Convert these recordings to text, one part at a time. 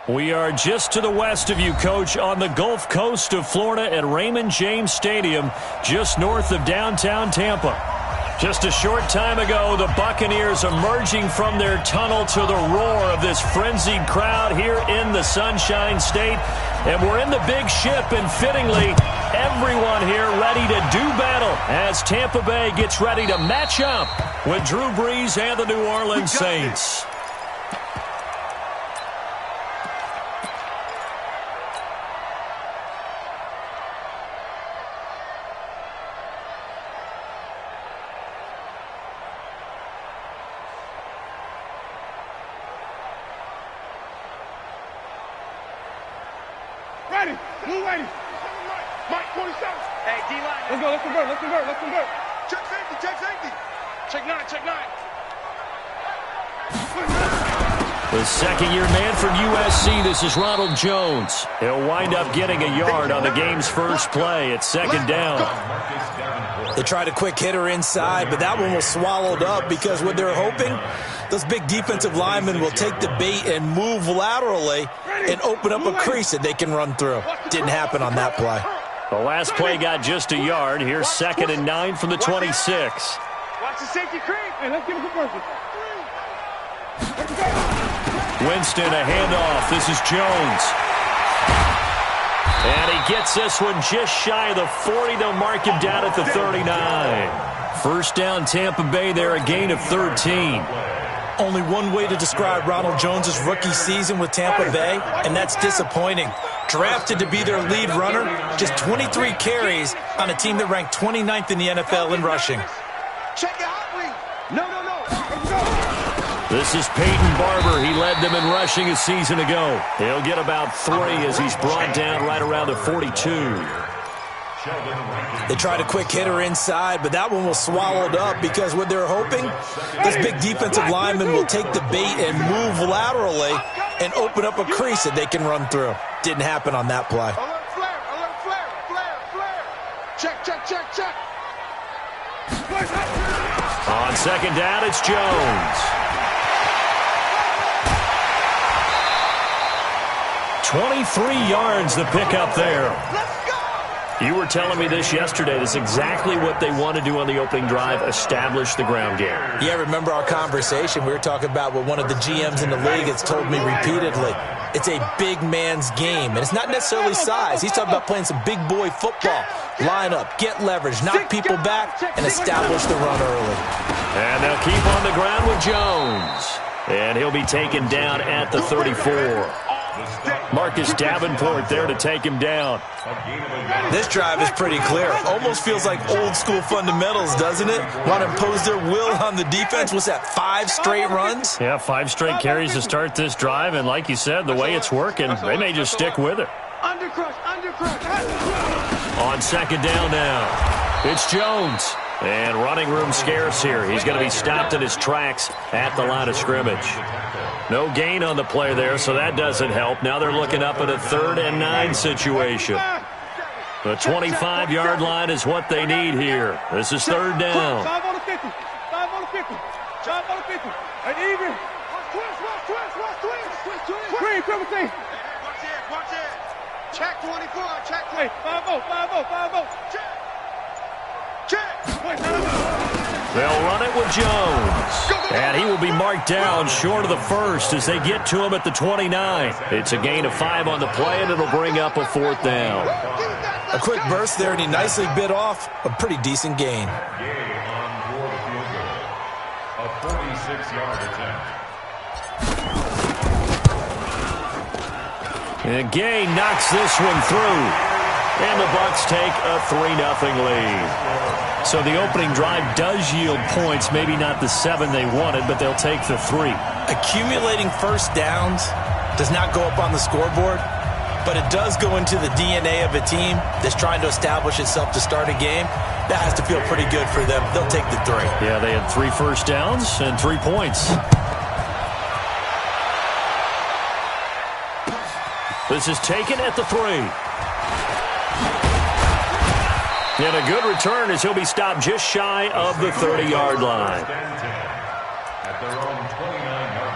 We are just to the west of you, Coach, on the Gulf Coast of Florida at Raymond James Stadium, just north of downtown Tampa. Just a short time ago, the Buccaneers emerging from their tunnel to the roar of this frenzied crowd here in the Sunshine State. And we're in the big ship, and fittingly, everyone here ready to do battle as Tampa Bay gets ready to match up with Drew Brees and the New Orleans Saints. Ready. Move ready. Mike, 47. Hey, D-line. Let's convert. Check safety. Check nine. The second-year man from USC, this is Ronald Jones. He'll wind up getting a yard on the game's first play. It's second down. They tried a quick hitter inside, but that one was swallowed up because what they're hoping, those big defensive linemen will take the bait and move laterally and open up a crease that they can run through. Didn't happen on that play. The last play got just a yard. Here's 2nd and 9 from the 26. Watch the safety creep. Hey, let's give it a person. Winston, a handoff. This is Jones. And he gets this one just shy of the 40. They'll mark him down at the 39. First down, Tampa Bay there, a gain of 13. Only one way to describe Ronald Jones' rookie season with Tampa Bay, and that's disappointing. Drafted to be their lead runner, just 23 carries on a team that ranked 29th in the NFL in rushing. Check it out, No. This is Peyton Barber. He led them in rushing a season ago. He'll get about 3 as he's brought down right around the 42. They tried a quick hitter inside, but that one was swallowed up because what they're hoping, those big defensive linemen will take the bait and move laterally and open up a crease that they can run through. Didn't happen on that play. Alert flare. Check. On second down, it's Jones. 23 yards the pickup there. You were telling me this yesterday. This is exactly what they want to do on the opening drive, establish the ground game. Yeah, remember our conversation? We were talking about what one of the GMs in the league has told me repeatedly. It's a big man's game, and it's not necessarily size. He's talking about playing some big boy football. Line up, get leverage, knock people back, and establish the run early. And they'll keep on the ground with Jones. And he'll be taken down at the 34. Marcus Davenport there to take him down. This drive is pretty clear. Almost feels like old school fundamentals, doesn't it? Want to impose their will on the defense. What's that, 5 straight runs? Yeah, 5 straight carries to start this drive. And like you said, the way it's working, they may just stick with it. Undercrush. On second down now, it's Jones. And running room scarce here. He's going to be stopped in his tracks at the line of scrimmage. No gain on the play there, so that doesn't help. Now they're looking up at a 3rd and 9 situation. The 25-yard line is what they need here. This is 3rd down. 5 on the 50. 5 on the 50. And even. Twist. Watch it. Check 24. Check. Hey, 5-0. Check. They'll run it with Jones. And he will be marked down short of the 1st as they get to him at the 29. It's a gain of 5 on the play, and it'll bring up a 4th down. A quick burst there, and he nicely bit off a pretty decent gain. A 46-yard attempt. And Gay knocks this one through. And the Bucs take a 3-0 lead. So the opening drive does yield points, maybe not the 7 they wanted, but they'll take the 3. Accumulating first downs does not go up on the scoreboard, but it does go into the DNA of a team that's trying to establish itself to start a game. That has to feel pretty good for them. They'll take the 3. Yeah, they had 3 first downs and 3 points. This is taken at the 3. And a good return as he'll be stopped just shy of the 30-yard line. At their own 29-yard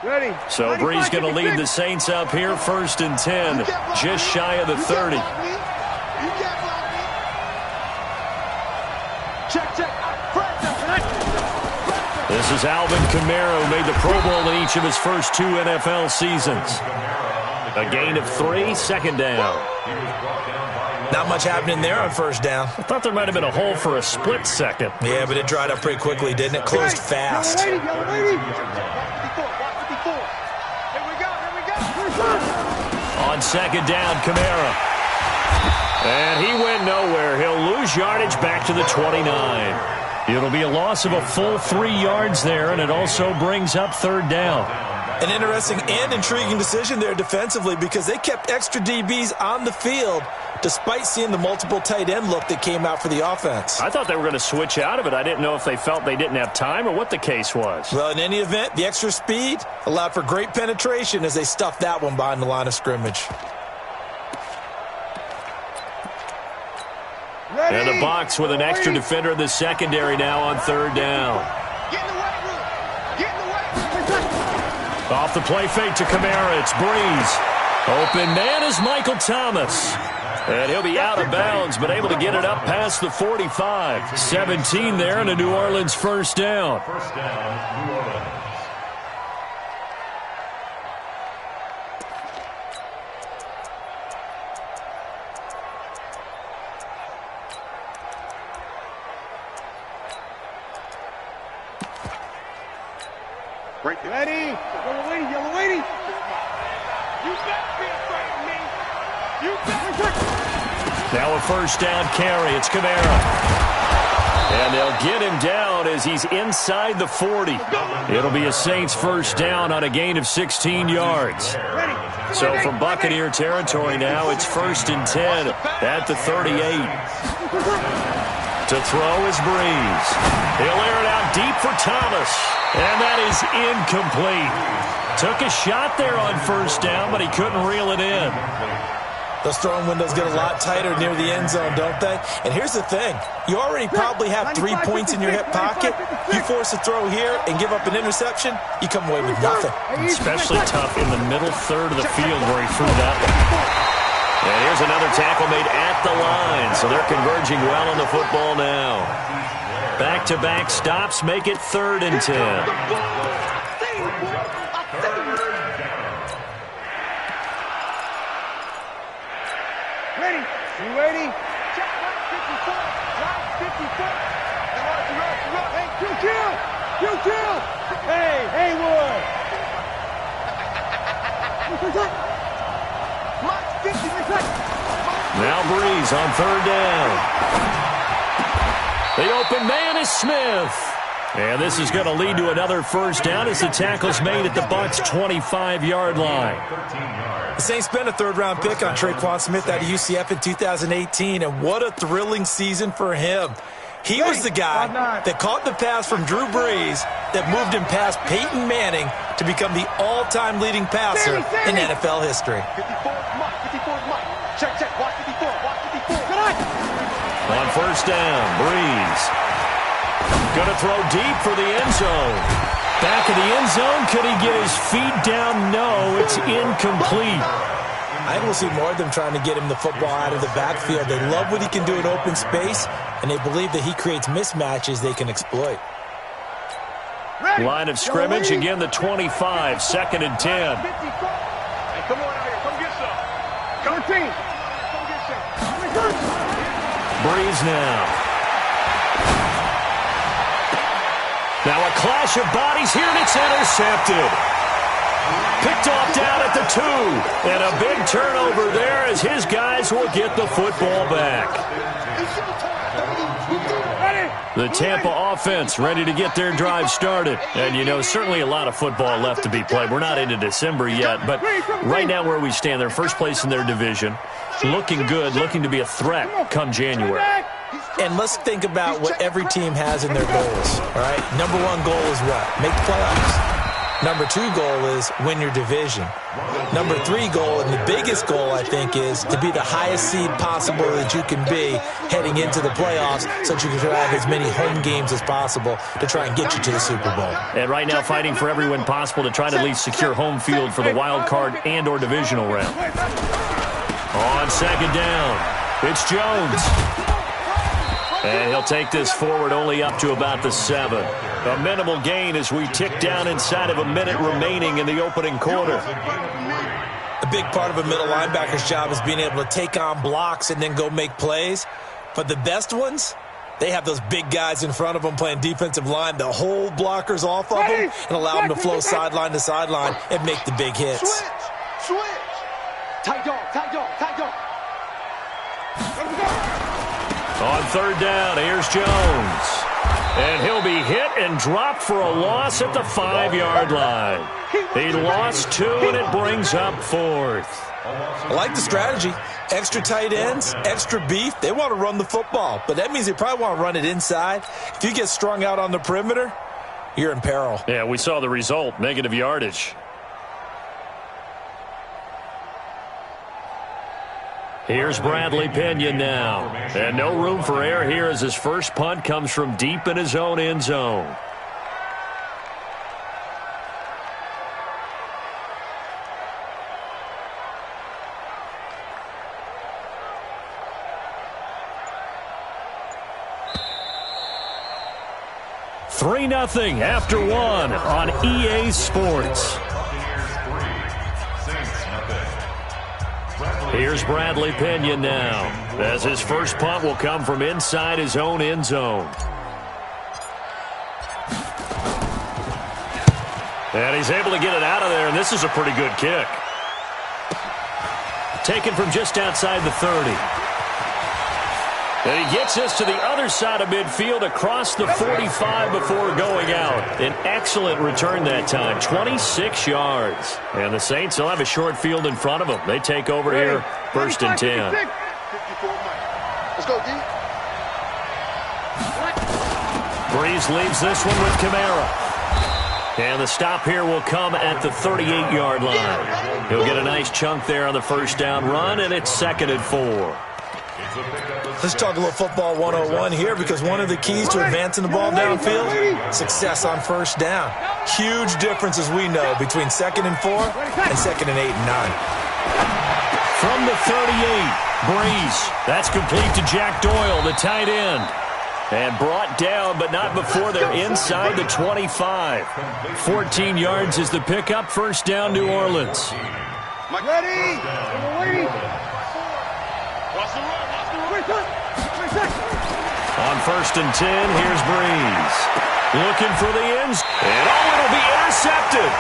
Ready. So Brees going to lead the Saints up here, 1st and 10, just shy of the 30. This is Alvin Kamara, who made the Pro Bowl in each of his first 2 NFL seasons. A gain of 3, 2nd down. Not much happening there on 1st down. I thought there might have been a hole for a split second. Yeah, but it dried up pretty quickly, didn't it? Closed fast. On 2nd down, Kamara. And he went nowhere. He'll lose yardage back to the 29. It'll be a loss of a full 3 yards there, and it also brings up 3rd down. An interesting and intriguing decision there defensively because they kept extra DBs on the field despite seeing the multiple tight end look that came out for the offense. I thought they were going to switch out of it. I didn't know if they felt they didn't have time or what the case was. Well, in any event, the extra speed allowed for great penetration as they stuffed that one behind the line of scrimmage. Ready. And the box with an extra defender in the secondary now on 3rd down. Get in the way, Will. Get in the way. Off the play fake to Kamara, it's Brees. Open man is Michael Thomas. And he'll be out of bounds, but able to get it up past the 45. 17 there and a New Orleans 1st down. 1st down, New Orleans. Right there. Ready. Yellow lady, yellow lady. You better be afraid of me. You better. Now a 1st down carry. It's Kamara. And they'll get him down as he's inside the 40. It'll be a Saints 1st down on a gain of 16 yards. So from Buccaneer territory now, it's 1st and 10 at the 38. To throw is Brees. He'll air it out deep for Thomas. And that is incomplete. Took a shot there on 1st down, but he couldn't reel it in. Those throwing windows get a lot tighter near the end zone, don't they? And here's the thing. You already probably have 3 points in your hip pocket. You force a throw here and give up an interception, you come away with nothing. Especially tough in the middle third of the field where he threw that one. And here's another tackle made at the line. So they're converging well on the football now. Back-to-back stops make it 3rd and 10. Ready. You ready? Check right 54. Right 54. Hey, Q-Kill. Hey, Haywood. Now Brees on 3rd down. The open man is Smith. And this is going to lead to another 1st down as the tackle's made at the Bucs' 25-yard line. The Saints spent a 3rd-round pick on Traquan Smith out of UCF in 2018, and what a thrilling season for him. He was the guy that caught the pass from Drew Brees that moved him past Peyton Manning to become the all-time leading passer in NFL history. 54 Mike. Check. Watch 54. On 1st down, Brees. Going to throw deep for the end zone. Back of the end zone. Could he get his feet down? No, it's incomplete. I think we'll see more of them trying to get him the football out of the backfield. They love what he can do in open space, and they believe that he creates mismatches they can exploit. Line of scrimmage, again the 25, 2nd and 10. Hey, come on out here. Come get some. Come team. Come get some. Brees now. Now a clash of bodies here, and it's intercepted. Picked off down at the 2. And a big turnover there as his guys will get the football back. The Tampa offense ready to get their drive started. And, you know, certainly a lot of football left to be played. We're not into December yet, but right now where we stand, they're first place in their division. Looking good, looking to be a threat come January. And let's think about what every team has in their goals, all right? Number 1 goal is what? Make the playoffs. Number 2 goal is win your division. Number 3 goal, and the biggest goal, I think, is to be the highest seed possible that you can be heading into the playoffs so that you can have as many home games as possible to try and get you to the Super Bowl. And right now fighting for every win possible to try to at least secure home field for the wild card and or divisional round. On second down, it's Jones. And he'll take this forward only up to about the 7. A minimal gain as we tick down inside of a minute remaining in the opening quarter. A big part of a middle linebacker's job is being able to take on blocks and then go make plays. But the best ones, they have those big guys in front of them playing defensive line that hold blockers off of them and allow them to flow sideline to sideline and make the big hits. Switch. Tight dog. On third down, here's Jones. And he'll be hit and dropped for a loss at the 5-yard line. He lost 2, and it brings up 4th. I like the strategy. Extra tight ends, extra beef. They want to run the football, but that means they probably want to run it inside. If you get strung out on the perimeter, you're in peril. Yeah, we saw the result, negative yardage. Here's Bradley Pinion now. And no room for error here as his first punt comes from deep in his own end zone. Three 3-0 after 1 on EA Sports. Here's Bradley Pinion now, as his first punt will come from inside his own end zone. And he's able to get it out of there, and this is a pretty good kick. Taken from just outside the 30. And he gets us to the other side of midfield across the 45 before going out. An excellent return that time, 26 yards. And the Saints will have a short field in front of them. They take over here, 1st and 10. Let's go, D. Breeze leaves this one with Kamara. And the stop here will come at the 38-yard line. He'll get a nice chunk there on the first down run, and it's 2nd and 4. Let's talk a little football 101 here, because one of the keys to advancing the ball downfield, success on first down. Huge difference, as we know, between 2nd and 4 and 2nd and 8 and 9. From the 38, Breeze. That's complete to Jack Doyle, the tight end. And brought down, but not before they're inside the 25. 14 yards is the pickup. First down, New Orleans. Ready? On 1st and 10, here's Breeze. Looking for the ends. And it'll be intercepted.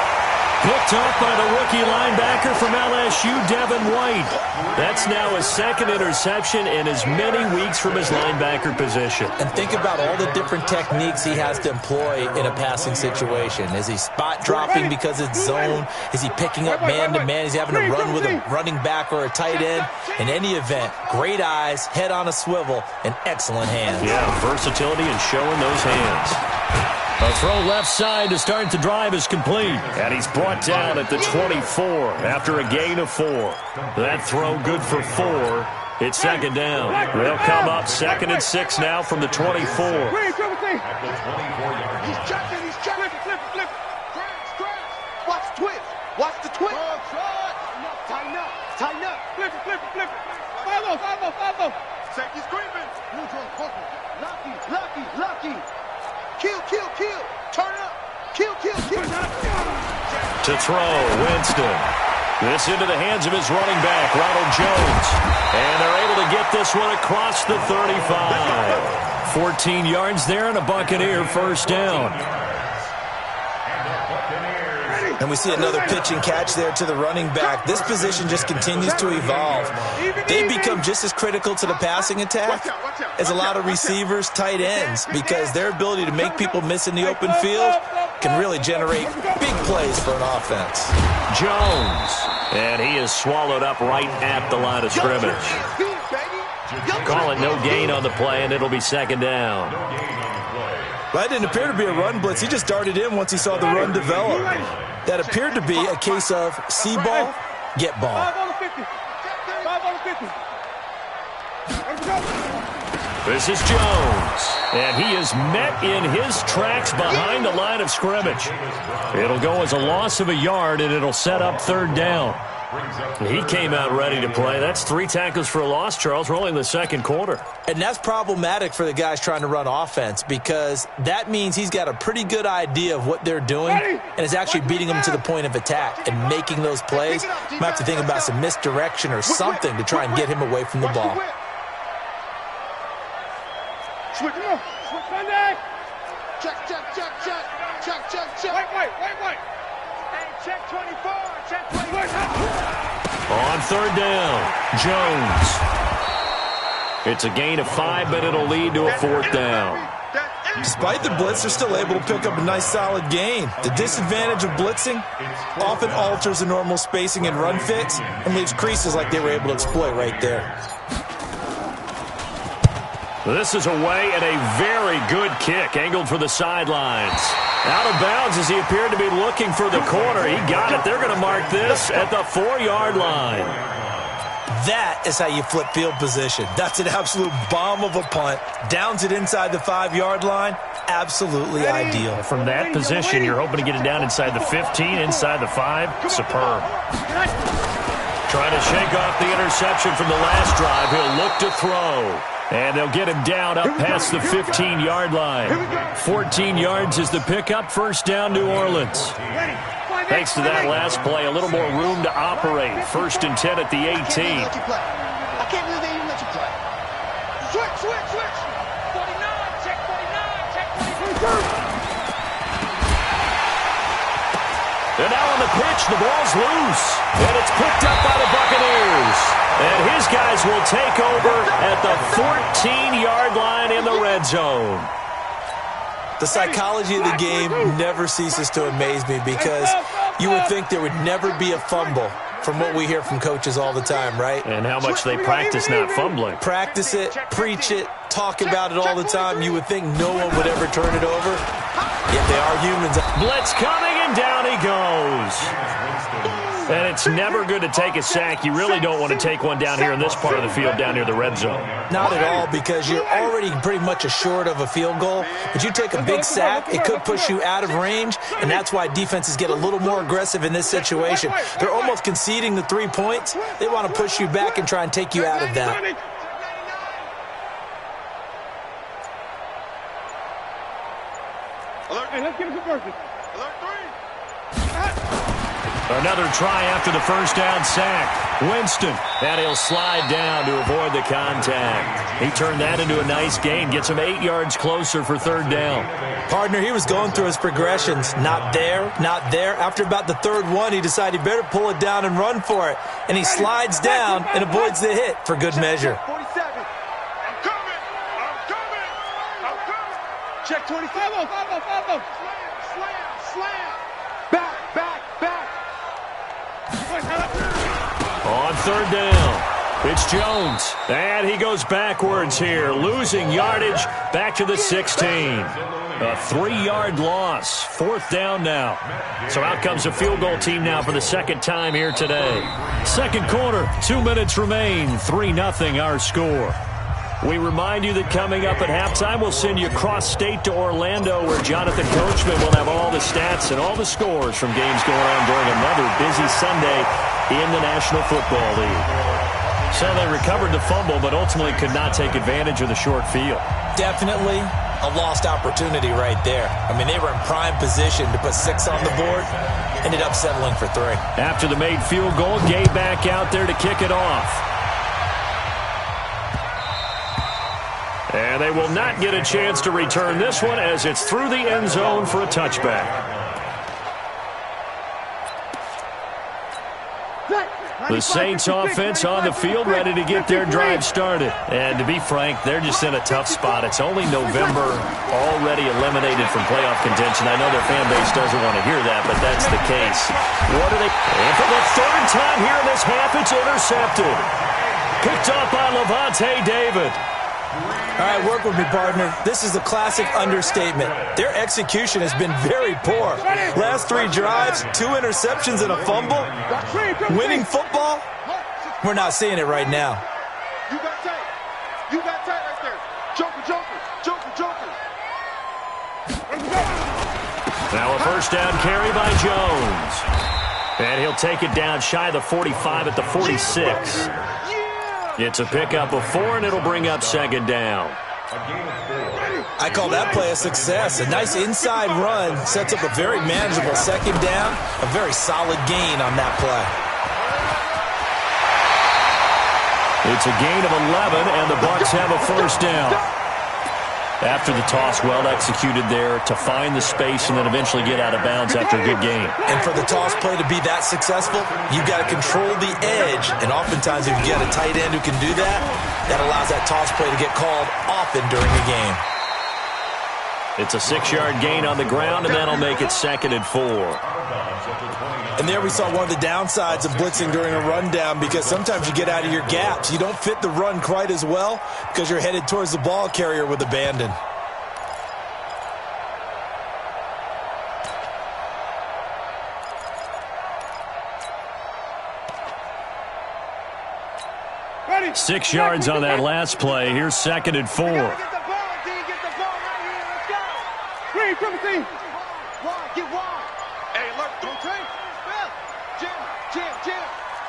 Picked off by the rookie linebacker from LSU, Devin White. That's now his 2nd interception in as many weeks from his linebacker position. And think about all the different techniques he has to employ in a passing situation. Is he spot dropping because it's zone? Is he picking up man-to-man? Is he having to run with a running back or a tight end? In any event, great eyes, head on a swivel, and excellent hands. Yeah, versatility and showing those hands. A throw left side to start the drive is complete. And he's brought down at the 24 after a gain of 4. That throw good for 4. It's 2nd down. They'll come up 2nd and 6 now from the 24. He's jumping. Flip. Watch the twist. Tighten up. Flip. Follow. Safety screaming. Lucky. Kill. Turn up. Kill. To throw, Winston. This into the hands of his running back, Ronald Jones. And they're able to get this one across the 35. 14 yards there and a Buccaneer first down. And we see another pitch and catch there to the running back. This position just continues to evolve. They become just as critical to the passing attack as a lot of receivers, tight ends, because their ability to make people miss in the open field can really generate big plays for an offense. Jones. And he is swallowed up right at the line of scrimmage. Call it no gain on the play, and it'll be 2nd down. Well, that didn't appear to be a run blitz. He just darted in once he saw the run develop. That appeared to be a case of see ball, get ball. 5 on the 50. 5 on the 50. Let's go. This is Jones, and he is met in his tracks behind the line of scrimmage. It'll go as a loss of a yard, and it'll set up third down. He came out ready to play. That's 3 tackles for a loss, Charles. We're only in the second quarter. And that's problematic for the guys trying to run offense because that means he's got a pretty good idea of what they're doing and is actually beating them to the point of attack and making those plays. Might have to think about some misdirection or something to try and get him away from the ball. Switch him up. Switch Sunday. Check. Wait. Hey, check 24. Check 24. On third down, Jones. It's a gain of 5, but it'll lead to a fourth down. Despite the blitz, they're still able to pick up a nice solid gain. The disadvantage of blitzing often alters the normal spacing and run fits and leaves creases like they were able to exploit right there. This is away and a very good kick, angled for the sidelines. Out of bounds as he appeared to be looking for the corner. He got it. They're going to mark this at the 4-yard line. That is how you flip field position. That's an absolute bomb of a punt. Downs it inside the 5-yard line. Absolutely ideal. From that position, you're hoping to get it down inside the 15, inside the 5. Superb. Trying to shake off the interception from the last drive. He'll look to throw. And they'll get him down up past the 15-yard line. 14 yards is the pickup. First down, New Orleans. Thanks to that last play, a little more room to operate. First and 10 at the 18. I can't believe they even let you play. Switch. 49. Check 49. And now on the pitch, the ball's loose. And it's picked up by the Buccaneers. And his guys will take over at the 14-yard line in the red zone. The psychology of the game never ceases to amaze me because you would think there would never be a fumble from what we hear from coaches all the time, right? And how much they practice not fumbling. Practice it, preach it, talk about it all the time. You would think no one would ever turn it over. Yet they are humans. Blitz coming, and down he goes. And it's never good to take a sack. You really don't want to take one down here in this part of the field, down near the red zone. Not at all, because you're already pretty much assured of a field goal. But you take a big sack, it could push you out of range, and that's why defenses get a little more aggressive in this situation. They're almost conceding the 3 points. They want to push you back and try and take you out of that. Hey, let's get a conversion. Another try after the first down sack. Winston, and he'll slide down to avoid the contact. He turned that into a nice gain, gets him 8 yards closer for third down. Partner, he was going through his progressions. Not there, not there. After about the third one, he decided he better pull it down and run for it. And he slides down and avoids the hit for good measure. 47. I'm coming. Check 25. 5-0. Slam. Back. On third down, it's Jones. And he goes backwards here, losing yardage back to the 16. A 3-yard loss. Fourth down now. So out comes a field goal team now for the second time here today. Second quarter, 2 minutes remain. 3-0 our score. We remind you that coming up at halftime, we'll send you across state to Orlando, where Jonathan Coachman will have all the stats and all the scores from games going on during another busy Sunday in the National Football League. So they recovered the fumble, but ultimately could not take advantage of the short field. Definitely a lost opportunity right there. I mean, they were in prime position to put 6 on the board, ended up settling for 3. After the made field goal, Gay back out there to kick it off. And they will not get a chance to return this one as it's through the end zone for a touchback. The Saints offense on the field, ready to get their drive started. And to be frank, they're just in a tough spot. It's only November, already eliminated from playoff contention. I know their fan base doesn't want to hear that, but that's the case. What are they? And for the third time here in this half, it's intercepted. Picked up by Levante David. All right, work with me, partner. This is a classic understatement. Their execution has been very poor. Last 3 drives, 2 interceptions and a fumble. Winning football? We're not seeing it right now. You got tight. You got tight right there. Joker, Joker, Joker, Joker. Now a first down carry by Jones. And he'll take it down shy of the 45 at the 46. It's a pickup of 4, and it'll bring up second down. I call that play a success. A nice inside run sets up a very manageable second down. A very solid gain on that play. It's a gain of 11, and the Bucs have a first down. After the toss, well executed there to find the space and then eventually get out of bounds after a good game. And for the toss play to be that successful, you've got to control the edge. And oftentimes if you get a tight end who can do that, that allows that toss play to get called often during a game. It's a 6-yard gain on the ground, and that'll make it 2nd and 4. And there we saw one of the downsides of blitzing during a rundown, because sometimes you get out of your gaps. You don't fit the run quite as well because you're headed towards the ball carrier with abandon. Ready. 6 yards on that last play. Here's 2nd and 4. Get the ball, D. Get the ball right here. Let's go. Green, triple team. Wide, get wide. Hey, look, don't take. Jim, Jim, Jim.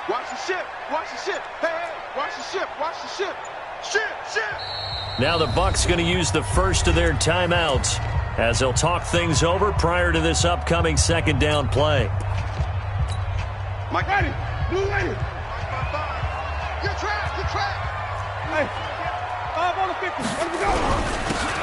Watch the ship. Watch the ship. Hey, hey, watch the ship. Watch the ship. Ship, ship. Now the Bucs going to use the first of their timeouts as they'll talk things over prior to this upcoming second down play. Mike, ready. Blue ready. Good track, good track. Hey, 5 on the 50. Let me go.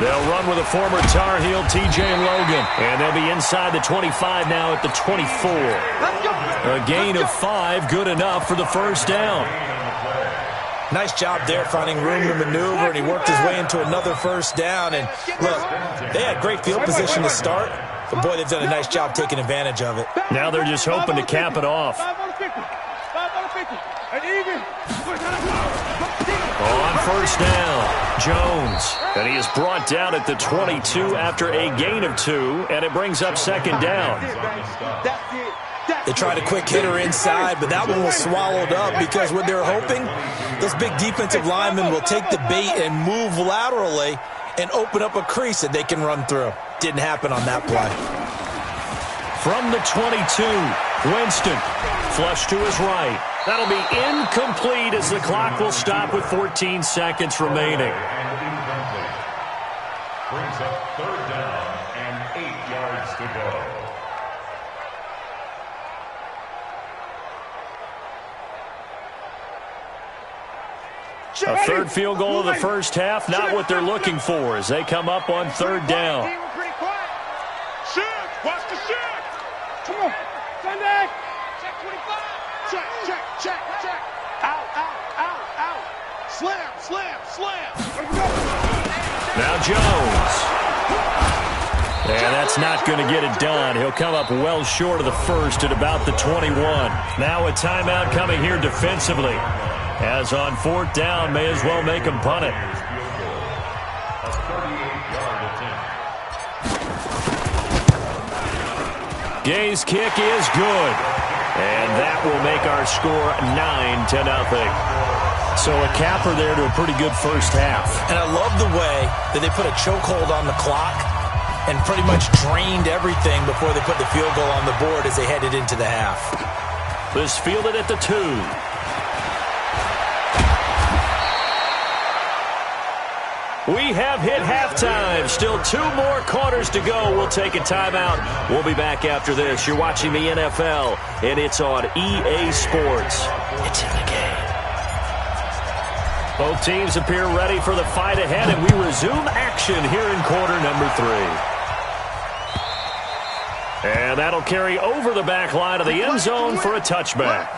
They'll run with a former Tar Heel, T.J. Logan. And they'll be inside the 25 now at the 24. Let's go. A gain of 5, good enough for the first down. Nice job there finding room to maneuver, and he worked his way into another first down. And look, they had great field position to start, but boy, they've done a nice job taking advantage of it. Now they're just hoping to cap it off. 5 on the 50. 5 on the 50. And even. On first down, Jones. And he is brought down at the 22 after a gain of 2, and it brings up second down. That's it. They tried a quick hitter inside, but that one was swallowed up because what they're hoping, those big defensive linemen will take the bait and move laterally and open up a crease that they can run through. Didn't happen on that play. From the 22, Winston, flush to his right. That'll be incomplete as the clock will stop with 14 seconds remaining. Brings up 3rd down and 8 yards to go. A third field goal of the first half, not what they're looking for as they come up on 3rd down. Shift! Watch the shift! Come on! Sunday! Check 25! Check, check, check, check! Out, out, out, out! Slam, slam, slam! Now Jones. And that's not going to get it done. He'll come up well short of the first at about the 21. Now a timeout coming here defensively. As on 4th down, may as well make him punt it. A 38-yard attempt. Gay's kick is good. And that will make our score 9-0. So a capper there to a pretty good first half. And I love the way that they put a chokehold on the clock and pretty much drained everything before they put the field goal on the board as they headed into the half. This fielded at the 2. We have hit halftime. Still 2 more quarters to go. We'll take a timeout. We'll be back after this. You're watching the NFL, and it's on EA Sports. It's in the game. Both teams appear ready for the fight ahead, and we resume action here in quarter number 3. And that'll carry over the back line of the end zone for a touchback.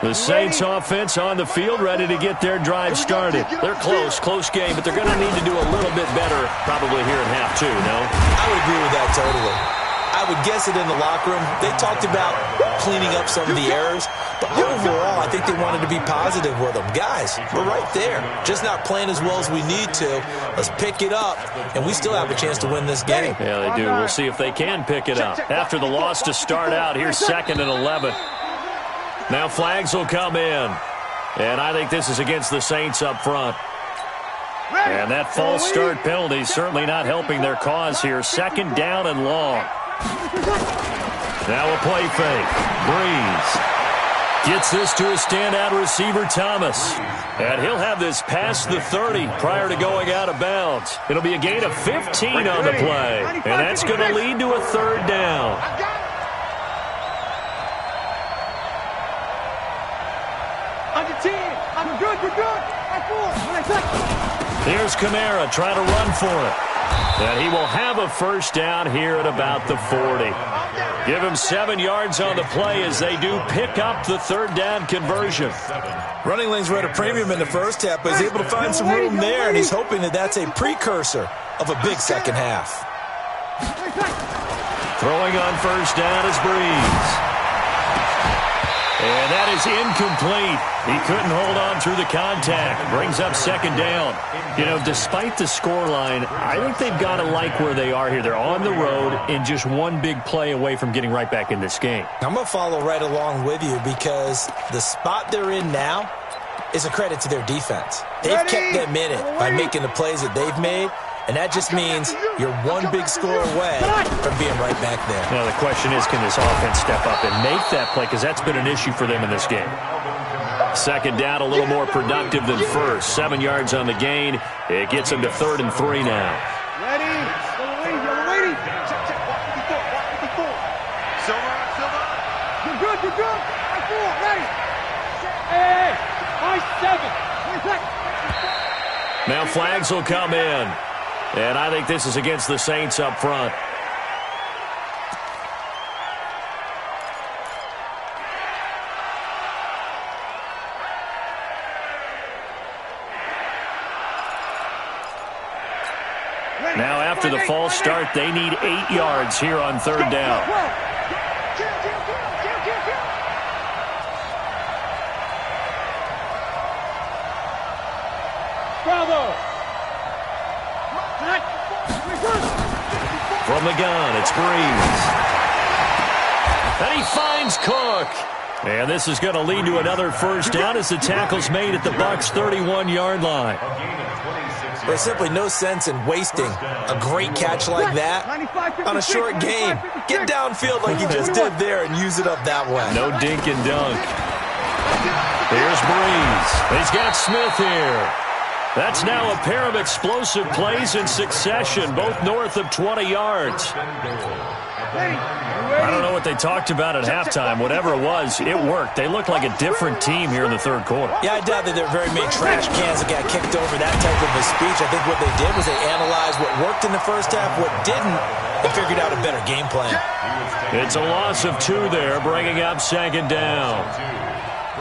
The Saints offense on the field, ready to get their drive started. They're close game, but they're going to need to do a little bit better probably here in half 2, no? I would agree with that totally. I would guess it in the locker room. They talked about cleaning up some of the errors, but overall, I think they wanted to be positive with them. Guys, we're right there. Just not playing as well as we need to. Let's pick it up, and we still have a chance to win this game. Yeah, they do. We'll see if they can pick it up. After the loss to start out, here's 2nd and 11. Now flags will come in, and I think this is against the Saints up front. And that false start penalty is certainly not helping their cause here. 2nd down and long. Now a play fake. Breeze gets this to his standout receiver, Thomas. And he'll have this past the 30 prior to going out of bounds. It'll be a gain of 15 on the play. And that's going to lead to a 3rd down. Under 10. I'm good. You're good. Here's Kamara trying to run for it. And he will have a 1st down here at about the 40. Give him 7 yards on the play as they do pick up the 3rd down conversion. Running lanes were at a premium in the first half, but he's able to find some room there, and he's hoping that that's a precursor of a big second half. Throwing on 1st down is Breeze. And that is incomplete. He couldn't hold on through the contact. Brings up 2nd down. You know, despite the scoreline, I think they've got to like where they are here. They're on the road and just one big play away from getting right back in this game. I'm going to follow right along with you because the spot they're in now is a credit to their defense. They've kept them in it by making the plays that they've made. And that just means you're one big score away from being right back there. Now, the question is, can this offense step up and make that play? Because that's been an issue for them in this game. 2nd down, a little more productive than 1st. 7 yards on the gain. It gets them to 3rd and 3 now. Ready. You're good. Ready. Hey. Nice 7. Now flags will come in. And I think this is against the Saints up front. Now after the false start, they need 8 yards here on 3rd down. Bravo. From the gun, it's Breeze. And he finds Cook. And this is going to lead to another 1st down as the tackle's made at the Bucs' 31-yard line. There's simply no sense in wasting a great catch like that on a short game. Get downfield like he just did there and use it up that way. No dink and dunk. Here's Breeze. He's got Smith here. That's now a pair of explosive plays in succession, both north of 20 yards. I don't know what they talked about at halftime. Whatever it was, it worked. They look like a different team here in the 3rd quarter. Yeah, I doubt that there are very many trash cans that got kicked over that type of a speech. I think what they did was they analyzed what worked in the first half, what didn't, and figured out a better game plan. It's a loss of 2 there, bringing up 2nd down.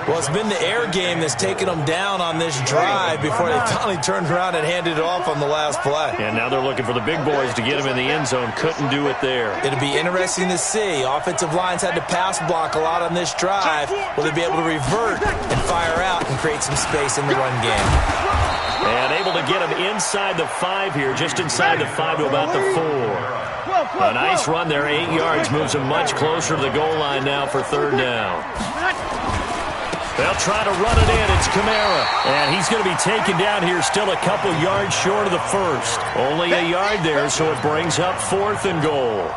Well, it's been the air game that's taken them down on this drive before they finally turned around and handed it off on the last play. And now they're looking for the big boys to get him in the end zone. Couldn't do it there. It'll be interesting to see. Offensive lines had to pass block a lot on this drive. Will they be able to revert and fire out and create some space in the run game? And able to get him inside the 5 here, just inside the 5 to about the 4. A nice run there, 8 yards, moves him much closer to the goal line now for 3rd down. They'll try to run it in. It's Kamara. And he's going to be taken down here still a couple yards short of the 1st. Only a yard there, so it brings up 4th and goal.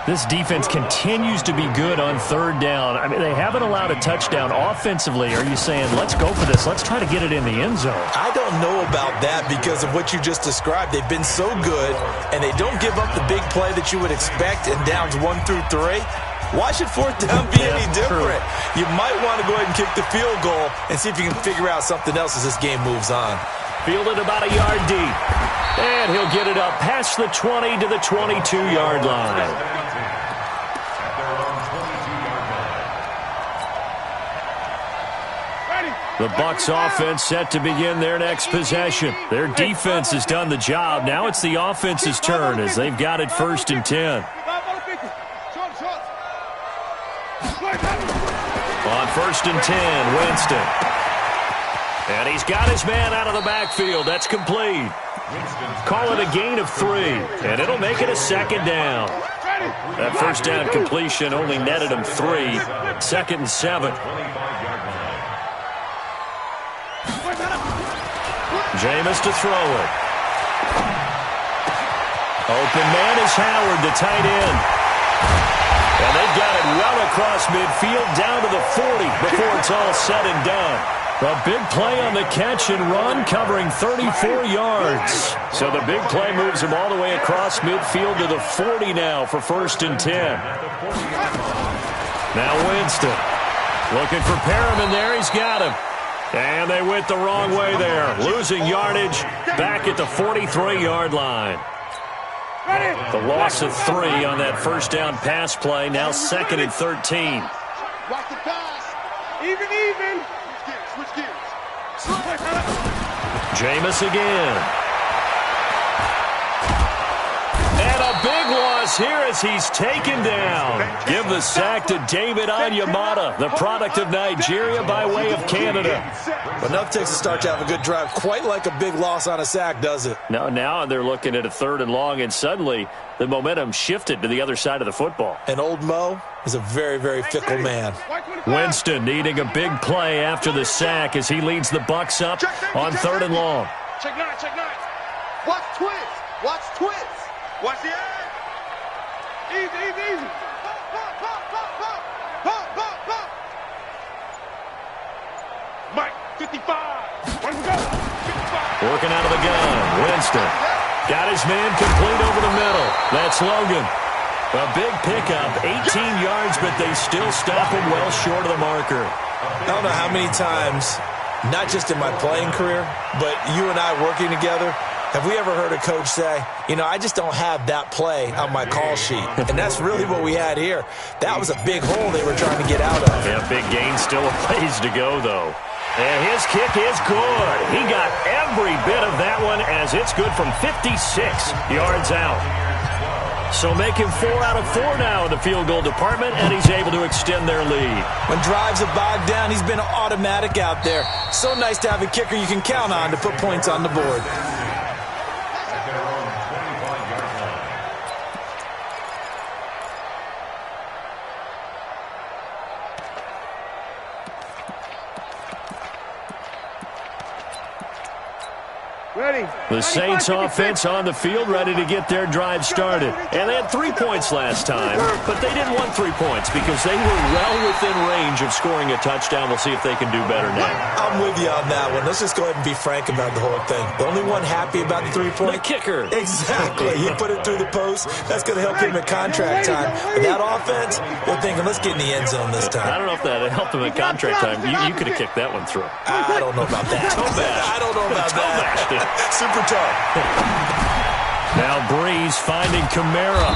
This defense continues to be good on 3rd down. I mean, they haven't allowed a touchdown offensively. Are you saying, let's go for this, let's try to get it in the end zone? I don't know about that because of what you just described. They've been so good, and they don't give up the big play that you would expect in downs 1 through 3. Why should 4th down be any different? True. You might want to go ahead and kick the field goal and see if you can figure out something else as this game moves on. Fielded about a yard deep. And he'll get it up past the 20 to the 22-yard line. The Bucs offense set to begin their next possession. Their defense has done the job. Now it's the offense's turn as they've got it 1st and 10. 1st and 10, Winston. And he's got his man out of the backfield. That's complete. Call it a gain of 3, and it'll make it a 2nd down. That 1st down completion only netted him 3. 2nd and 7. Jameis to throw it. Open man is Howard, the tight end. And they've got it well across midfield down to the 40 before it's all said and done. A big play on the catch and run, covering 34 yards. So the big play moves him all the way across midfield to the 40 now for 1st and 10. Now Winston looking for Perriman there. He's got him. And they went the wrong way there, losing yardage back at the 43-yard line. The loss of 3 on that 1st down pass play, now 2nd and 13. Watch the pass. Even. Switch gears. Jameis again. And a big loss here as he's taken down. Give the sack to David Onyemata, the product of Nigeria by way of Canada. Enough takes a start to have a good drive. Quite like a big loss on a sack, does it? Now they're looking at a 3rd and long, and suddenly the momentum shifted to the other side of the football. And old Mo is a very, very fickle man. Winston needing a big play after the sack as he leads the Bucs up on 3rd and long. Check 9. Watch twins. Watch twins. Watch the end. Easy. Pop. Mike, 55. Let's go. 55. Working out of the gun. Winston got his man complete over the middle. That's Logan. A big pickup, 18 yards, but they still stop him well short of the marker. I don't know how many times, not just in my playing career, but you and I working together, have we ever heard a coach say, I just don't have that play on my call sheet? And that's really what we had here. That was a big hole they were trying to get out of. Yeah, big gain, still a ways to go, though. And his kick is good. He got every bit of that one as it's good from 56 yards out. So make him 4 out of 4 now in the field goal department, and he's able to extend their lead. When drives are bogged down, he's been automatic out there. So nice to have a kicker you can count on to put points on the board. The Saints offense on the field, ready to get their drive started. And they had 3 points last time, but they didn't want 3 points because they were well within range of scoring a touchdown. We'll see if they can do better now. I'm with you on that one. Let's just go ahead and be frank about the whole thing. The only one happy about the 3-point? The kicker. Exactly. He put it through the post. That's going to help him at contract time. But that offense, they're thinking, let's get in the end zone this time. I don't know if that helped him at contract time. You could have kicked that one through. I don't know about that. I don't know about that. Super tough. Now Breeze finding Kamara.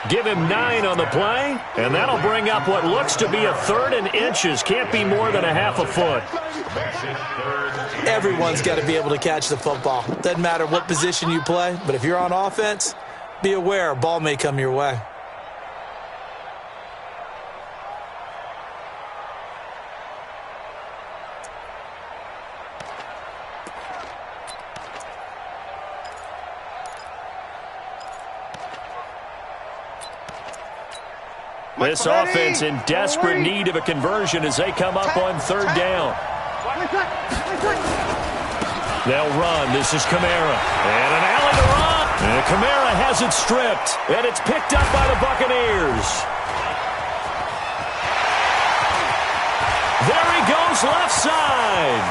Give him 9 on the play, and that'll bring up what looks to be a 3rd and inches. Can't be more than a half a foot. Everyone's got to be able to catch the football. Doesn't matter what position you play, but if you're on offense, be aware a ball may come your way. This offense in desperate need of a conversion as they come up on 3rd down. They'll run. This is Kamara. And an alley to run. And Kamara has it stripped. And it's picked up by the Buccaneers. There he goes, left side.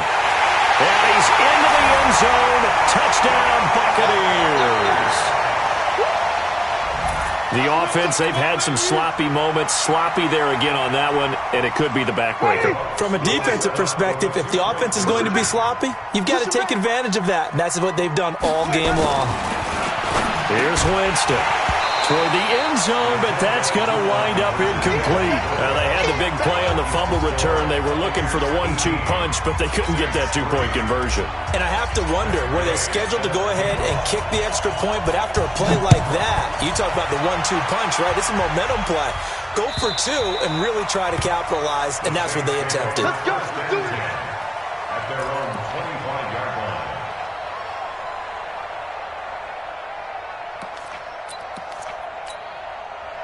And he's into the end zone. Touchdown, Buccaneers. The offense, they've had some sloppy moments. Sloppy there again on that one, and it could be the backbreaker. From a defensive perspective, if the offense is going to be sloppy, you've got to take advantage of that, and that's what they've done all game long. Here's Winston toward the end zone, but that's going to wind up incomplete. They had the big play on the fumble return. They were looking for the 1-2 punch, but they couldn't get that 2-point conversion. And I have to wonder, were they scheduled to go ahead and kick the extra point, but after a play like that, you talk about the 1-2 punch, right? It's a momentum play. go for two and really try to capitalize, and that's what they attempted. Let's go. Do it. At their own 25-yard line.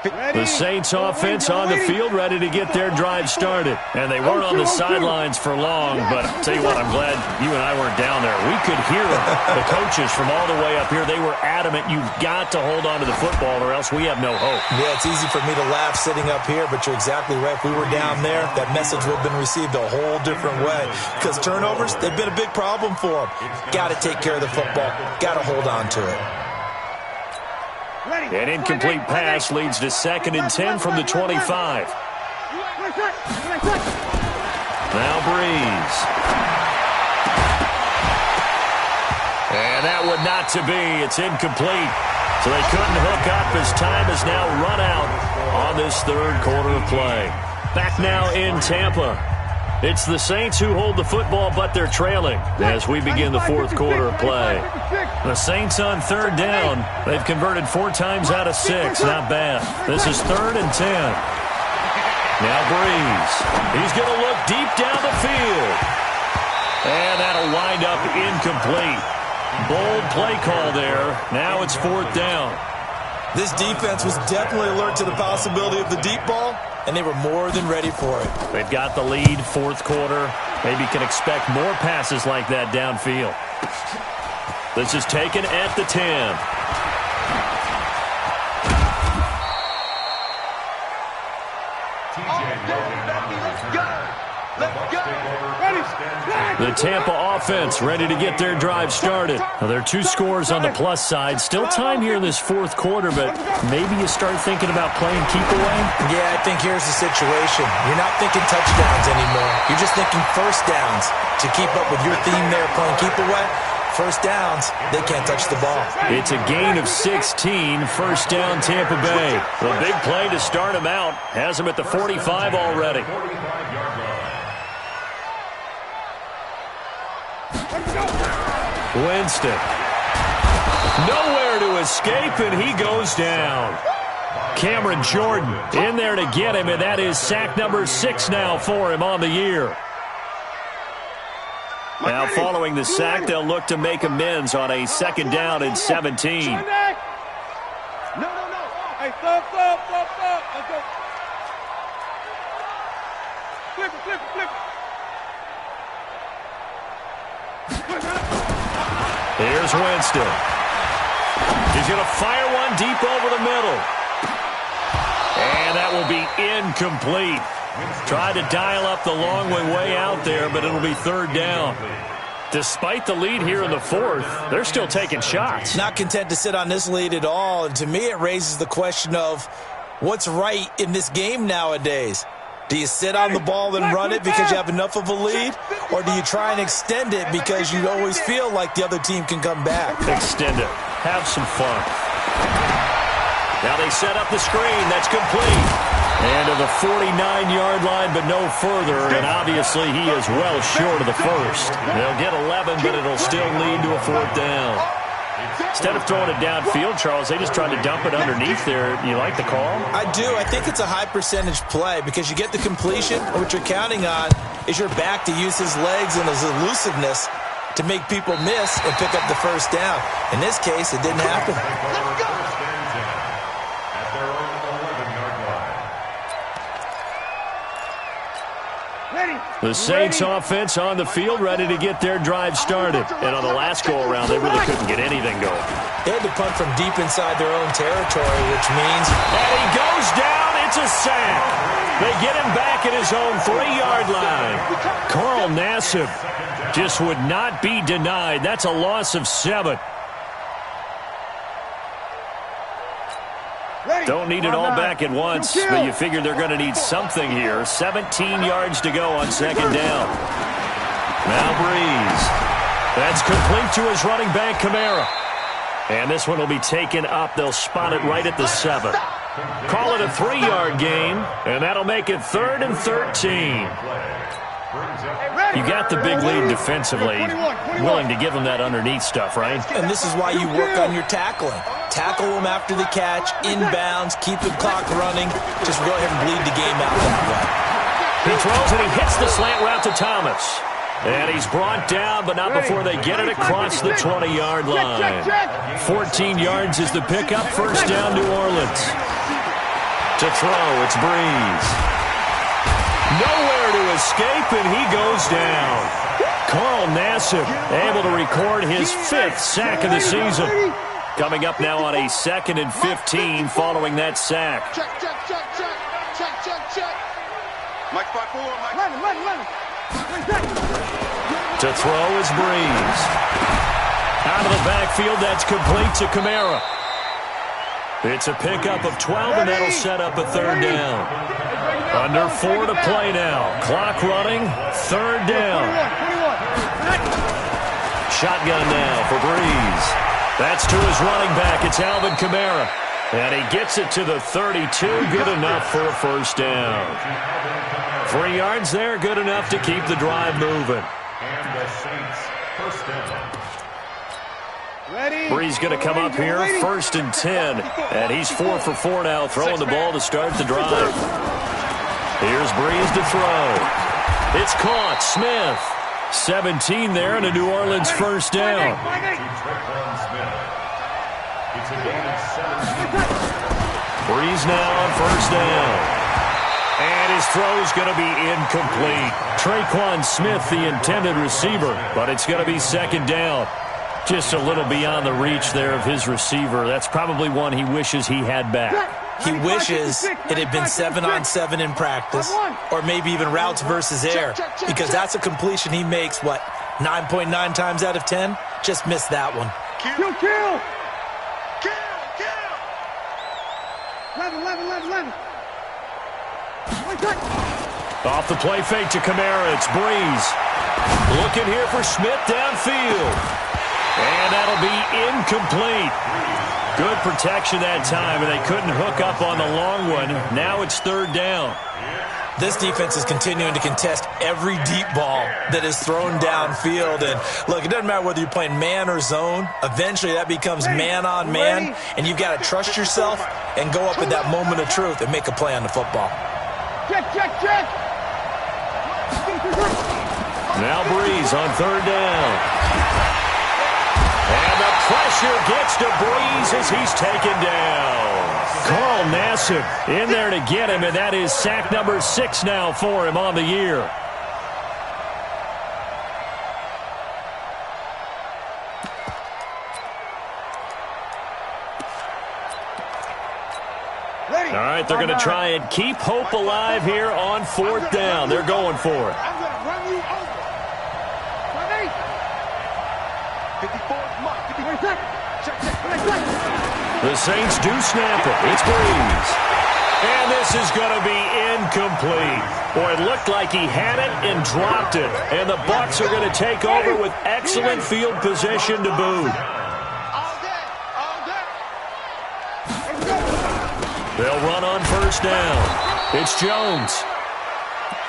The Saints offense on the field, ready to get their drive started. And they weren't on the sidelines for long, but I'll tell you what, I'm glad you and I weren't down there. We could hear them. The coaches from all the way up here, they were adamant, you've got to hold on to the football or else we have no hope. Yeah, it's easy for me to laugh sitting up here, but you're exactly right. If we were down there, that message would have been received a whole different way. Because turnovers, they've been a big problem for them. Got to take care of the football. Got to hold on to it. An incomplete pass leads to 2nd and 10 from the 25. Now Breeze. And that would not to be. It's incomplete. So they couldn't hook up as time is now run out on this third quarter of play. Back now in Tampa. It's the Saints who hold the football, but they're trailing as we begin the fourth quarter of play. The Saints on 3rd down. They've converted 4 times out of 6. Not bad. This is 3rd and 10. Now Breeze. He's going to look deep down the field. And that'll wind up incomplete. Bold play call there. Now it's 4th down. This defense was definitely alert to the possibility of the deep ball, and they were more than ready for it. They've got the lead, 4th quarter. Maybe can expect more passes like that downfield. This is taken at the 10. The Tampa offense ready to get their drive started. Now, there are 2 scores on the plus side. Still time here in this 4th quarter, but maybe you start thinking about playing keep away? Yeah, I think here's the situation. You're not thinking touchdowns anymore. You're just thinking first downs. To keep up with your theme there, playing keep away, first downs, they can't touch the ball. It's a gain of 16, 1st down Tampa Bay. The big play to start him out has him at the 45 already. Winston. Nowhere to escape, and he goes down. Cameron Jordan in there to get him, and that is sack number 6 now for him on the year. Now, following the sack, they'll look to make amends on a 2nd down and 17. No. Hey, stop. Let's go. Flip it. Here's Winston. He's going to fire one deep over the middle. And that will be incomplete. Tried to dial up the long way out there, but it'll be 3rd down. Despite the lead here in the 4th, they're still taking shots. Not content to sit on this lead at all, and to me it raises the question of what's right in this game nowadays. Do you sit on the ball and run it because you have enough of a lead? Or do you try and extend it because you always feel like the other team can come back? Extend it. Have some fun. Now they set up the screen. That's complete. And to the 49-yard line, but no further. And obviously he is well short of the 1st. They'll get 11, but it'll still lead to a 4th down. Instead of throwing it downfield, Charles, they just tried to dump it underneath there. You like the call? I do. I think it's a high-percentage play because you get the completion, and what you're counting on is your back to use his legs and his elusiveness to make people miss and pick up the 1st down. In this case, it didn't happen. Let's go. At their own 11-yard line. The Saints offense on the field ready to get their drive started. And on the last go-around, they really couldn't get anything going. They had to punt from deep inside their own territory, which means... And he goes down. It's a sack. They get him back at his own 3-yard line. Carl Nassib just would not be denied. That's a loss of 7. Don't need it all back at once, but you figure they're going to need something here. 17 yards to go on 2nd down. Now Breeze. That's complete to his running back, Kamara. And this one will be taken up. They'll spot it right at the 7. Call it a 3-yard gain, and that'll make it 3rd and 13. You got the big lead defensively. Willing to give them that underneath stuff, right? And this is why you work on your tackling. Tackle them after the catch, inbounds, keep the clock running. Just go ahead and bleed the game out that way. He throws and he hits the slant route to Thomas. And he's brought down, but not before they get it across the 20-yard line. 14 yards is the pickup. First down, New Orleans. To throw, it's Breeze. Nowhere to escape, and he goes down. Carl Nassib able to record his 5th sack of the season. Coming up now on a 2nd and 15 following that sack. Check. Mike 5-4, Mike. To throw is Breeze. Out of the backfield, that's complete to Kamara. It's a pickup of 12, and that'll set up a 3rd down. Under 4 to play now. Clock running, 3rd down. Shotgun now for Breeze. That's to his running back. It's Alvin Kamara. And he gets it to the 32. Good enough for a 1st down. 3 yards there, good enough to keep the drive moving. And the Saints, 1st down. Breeze going to come up here, 1st and 10. And he's 4 for 4 now, throwing the ball to start the drive. Here's Breeze to throw. It's caught. Smith. 17 there, and a New Orleans 1st down. It's a gain of 17. Breeze now on 1st down. And his throw's going to be incomplete. Traquan Smith, the intended receiver, but it's going to be 2nd down. Just a little beyond the reach there of his receiver. That's probably one he wishes he had back. He wishes it had been 7-on-7 in practice, or maybe even routes versus air, because that's a completion he makes, 9.9 times out of 10? Just missed that one. Kill. 11. Off the play fake to Kamara, it's Breeze. Looking here for Smith downfield. And that'll be incomplete. Good protection that time, and they couldn't hook up on the long one. Now it's 3rd down. This defense is continuing to contest every deep ball that is thrown downfield. And look, it doesn't matter whether you're playing man or zone. Eventually that becomes man on man, and you've got to trust yourself and go up at that moment of truth and make a play on the football. Check. Now Breeze on 3rd down. And the pressure gets to Breeze as he's taken down. Carl Nassib in there to get him, and that is sack number 6 now for him on the year. All right, they're going to try and keep hope alive here on 4th down. They're going for it. I'm going to run you over. 54, Mike. The Saints do snap it. It's Breeze. And this is going to be incomplete. Boy, it looked like he had it and dropped it. And the Bucs are going to take over with excellent field position to boot. They'll run on 1st down. It's Jones.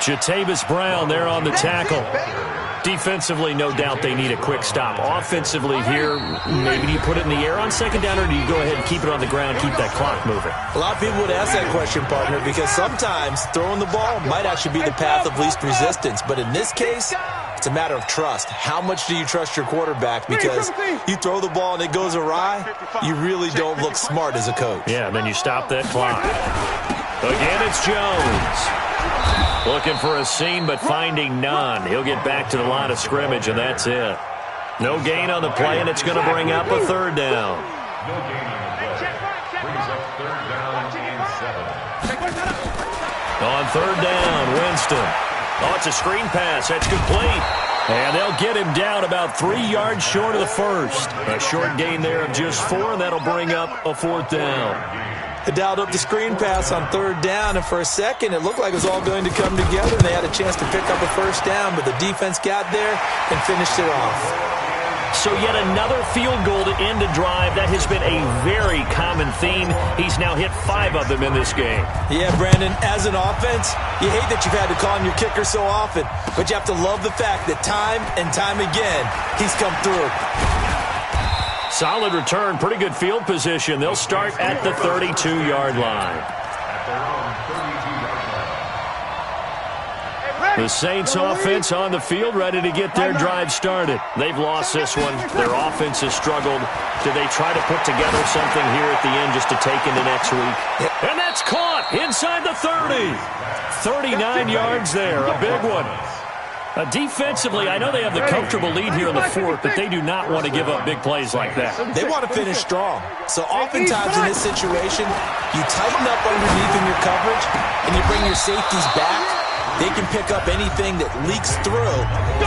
Jatavis Brown there on the tackle. Defensively, no doubt they need a quick stop. Offensively here, maybe do you put it in the air on 2nd down, or do you go ahead and keep it on the ground, keep that clock moving? A lot of people would ask that question, partner, because sometimes throwing the ball might actually be the path of least resistance. But in this case, it's a matter of trust. How much do you trust your quarterback? Because you throw the ball and it goes awry, you really don't look smart as a coach. Yeah, then you stop that clock. Again, it's Jones. Looking for a seam, but finding none. He'll get back to the line of scrimmage, and that's it. No gain on the play, and it's going to bring up a 3rd down. No gain on the play. Brings up 3rd down and 7. On 3rd down, Winston. Oh, it's a screen pass. That's complete. And they'll get him down about 3 yards short of the 1st. A short gain there of just 4, and that'll bring up a 4th down. They dialed up the screen pass on 3rd down, and for a second it looked like it was all going to come together, and they had a chance to pick up a 1st down, but the defense got there and finished it off. So yet another field goal to end a drive. That has been a very common theme. He's now hit 5 of them in this game. Yeah, Brandon, as an offense, you hate that you've had to call on your kicker so often, but you have to love the fact that time and time again, he's come through. Solid return, pretty good field position. They'll start at the 32-yard line. The Saints offense on the field, ready to get their drive started. They've lost this one. Their offense has struggled. Do they try to put together something here at the end just to take into next week? And that's caught inside the 30. 39 yards there, a big one. Defensively, I know they have the comfortable lead here in the fourth, but they do not want to give up big plays like that. They want to finish strong. So oftentimes in this situation, you tighten up underneath in your coverage, and you bring your safeties back. They can pick up anything that leaks through.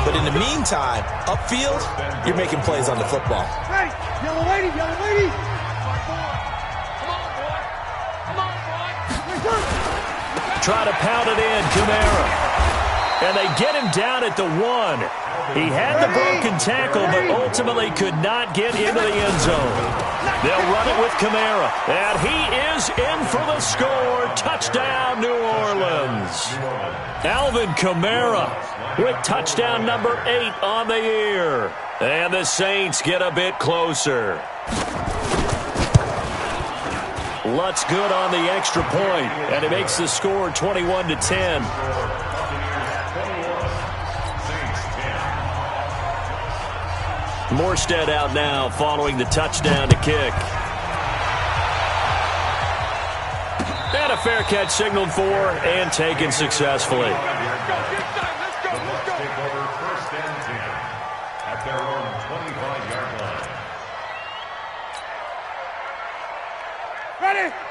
But in the meantime, upfield, you're making plays on the football. Hey, yellow lady, yellow lady. Try to pound it in, Kamara. And they get him down at the 1. He had the broken tackle, but ultimately could not get into the end zone. They'll run it with Kamara. And he is in for the score. Touchdown, New Orleans. Alvin Kamara with touchdown number 8 on the year. And the Saints get a bit closer. Lutz good on the extra point, and it makes the score 21-10. Morstead out now following the touchdown to kick. And a fair catch signaled for and taken successfully.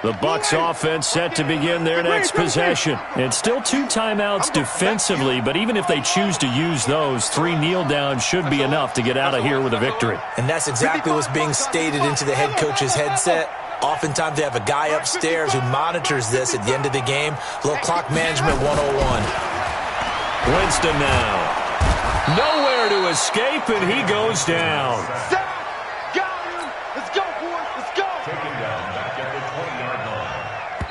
The Bucs offense set to begin their next possession. It's still 2 timeouts defensively, but even if they choose to use those, 3 kneel downs should be enough to get out of here with a victory. And that's exactly what's being stated into the head coach's headset. Oftentimes they have a guy upstairs who monitors this at the end of the game. A little clock management 101. Winston now. Nowhere to escape, and he goes down.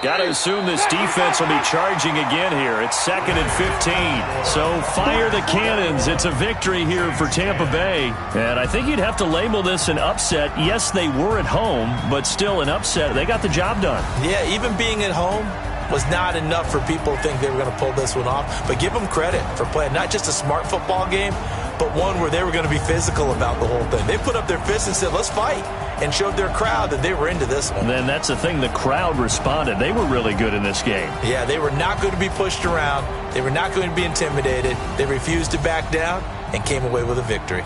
Got to assume this defense will be charging again here. It's 2nd and 15. So fire the cannons. It's a victory here for Tampa Bay. And I think you'd have to label this an upset. Yes, they were at home, but still an upset. They got the job done. Yeah, even being at home was not enough for people to think they were going to pull this one off. But give them credit for playing not just a smart football game, but one where they were going to be physical about the whole thing. They put up their fists and said, let's fight, and showed their crowd that they were into this one. And then that's the thing, the crowd responded. They were really good in this game. Yeah, they were not going to be pushed around. They were not going to be intimidated. They refused to back down and came away with a victory.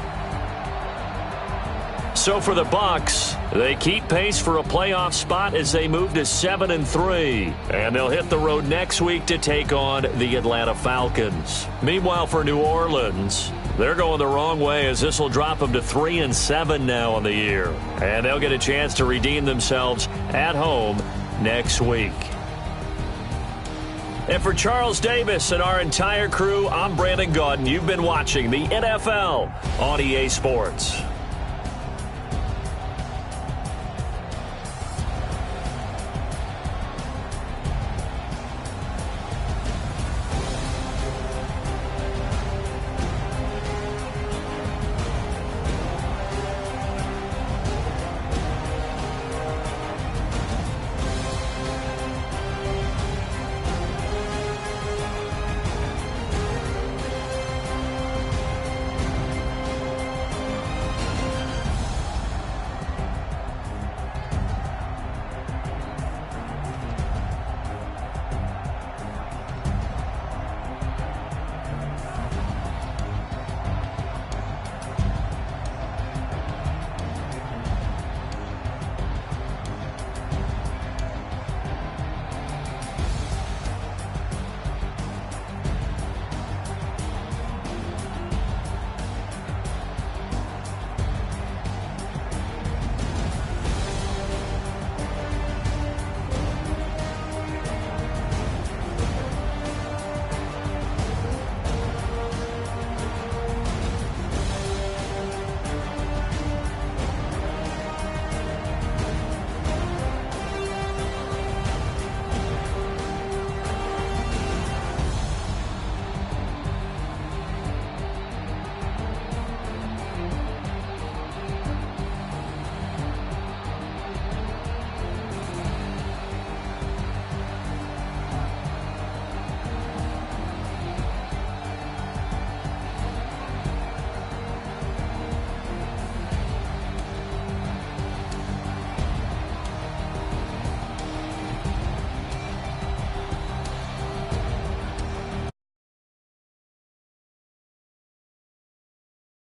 So for the Bucs, they keep pace for a playoff spot as they move to 7-3. And they'll hit the road next week to take on the Atlanta Falcons. Meanwhile, for New Orleans, they're going the wrong way as this will drop them to 3-7 now on the year. And they'll get a chance to redeem themselves at home next week. And for Charles Davis and our entire crew, I'm Brandon Gaudin. You've been watching the NFL on EA Sports.